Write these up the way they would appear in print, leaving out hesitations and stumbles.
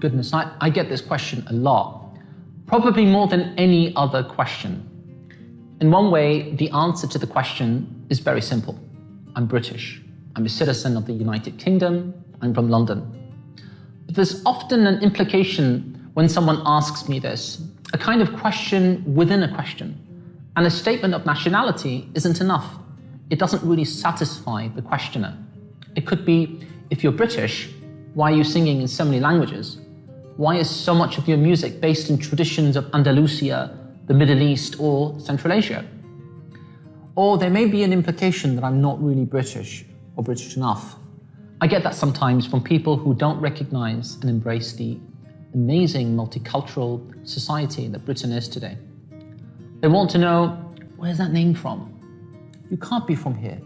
goodness, I get this question a lot, probably more than any other question. In one way, the answer to the question is very simple. I'm British. I'm a citizen of the United Kingdom. I'm from London. But there's often an implication when someone asks me this, a kind of question within a question. And a statement of nationality isn't enough. It doesn't really satisfy the questioner. It could be, if you're British, why are you singing in so many languages? Why is so much of your music based in traditions of Andalusia, the Middle East, or Central Asia? Or there may be an implication that I'm not really British or British enough. I get that sometimes from people who don't recognize and embrace the amazing multicultural society that Britain is today. They want to know, where's that name from? You can't be from here.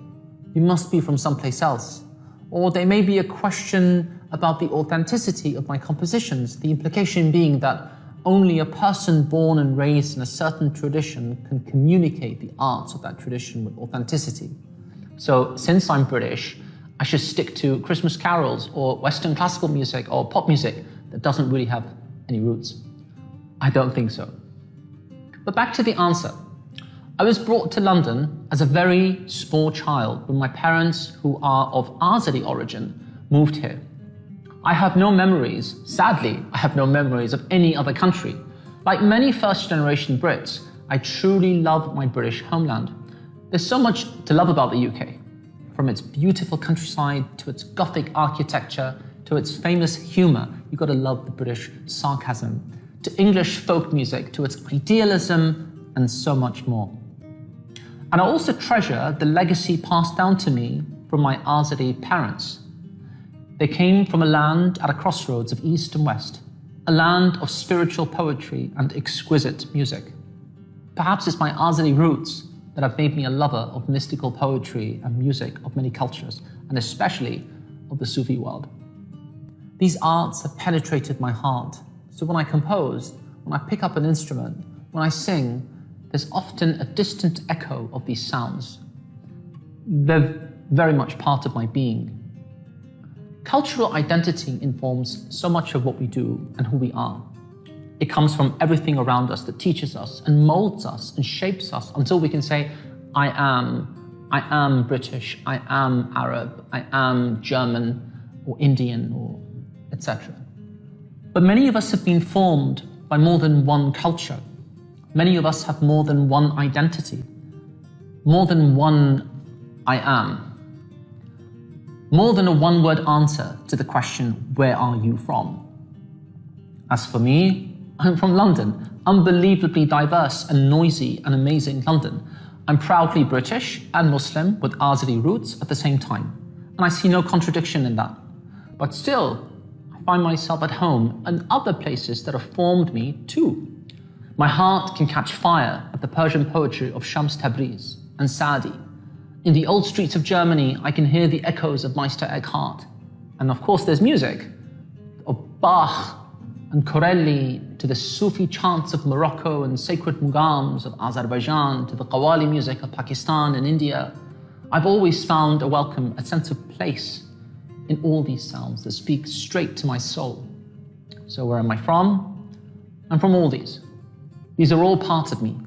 You must be from someplace else. Or there may be a question about the authenticity of my compositions, the implication being that only a person born and raised in a certain tradition can communicate the arts of that tradition with authenticity. So since I'm British, I should stick to Christmas carols or Western classical music or pop music that doesn't really have any roots. I don't think so. But back to the answer. I was brought to London as a very small child when my parents, who are of Azeri origin, moved here. I have no memories, sadly, I have no memories of any other country. Like many first-generation Brits, I truly love my British homeland. There's so much to love about the UK, from its beautiful countryside to its Gothic architecture to its famous humour. You've got to love the British sarcasm, to English folk music, to its idealism, and so much more. And I also treasure the legacy passed down to me from my Azeri parents. They came from a land at a crossroads of East and West, a land of spiritual poetry and exquisite music. Perhaps it's my Azeri roots that have made me a lover of mystical poetry and music of many cultures, and especially of the Sufi world. These arts have penetrated my heart, so when I compose, when I pick up an instrument, when I sing, there's often a distant echo of these sounds. They're very much part of my being. Cultural identity informs so much of what we do and who we are. It comes from everything around us that teaches us and molds us and shapes us until we can say, I am British, I am Arab, I am German or Indian or etc. But many of us have been formed by more than one culture. Many of us have more than one identity, more than one I am. More than a one-word answer to the question, where are you from? As for me, I'm from London, unbelievably diverse and noisy and amazing London. I'm proudly British and Muslim with Azeri roots at the same time, and I see no contradiction in that. But still, I find myself at home in other places that have formed me too. My heart can catch fire at the Persian poetry of Shams Tabriz and Saadi. In the old streets of Germany, I can hear the echoes of Meister Eckhart. And of course, there's music, of Bach and Corelli, to the Sufi chants of Morocco and sacred mugams of Azerbaijan, to the Qawwali music of Pakistan and India. I've always found a welcome, a sense of place in all these sounds that speak straight to my soul. So where am I from? I'm from all these. These are all parts of me.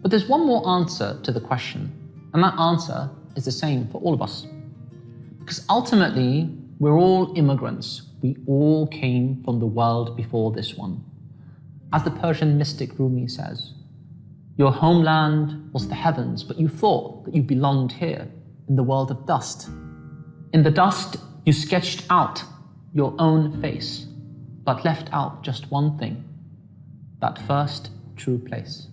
But there's one more answer to the question. And that answer is the same for all of us. Because ultimately, we're all immigrants. We all came from the world before this one. As the Persian mystic Rumi says, your homeland was the heavens, but you thought that you belonged here in the world of dust. In the dust, you sketched out your own face, but left out just one thing, that first true place.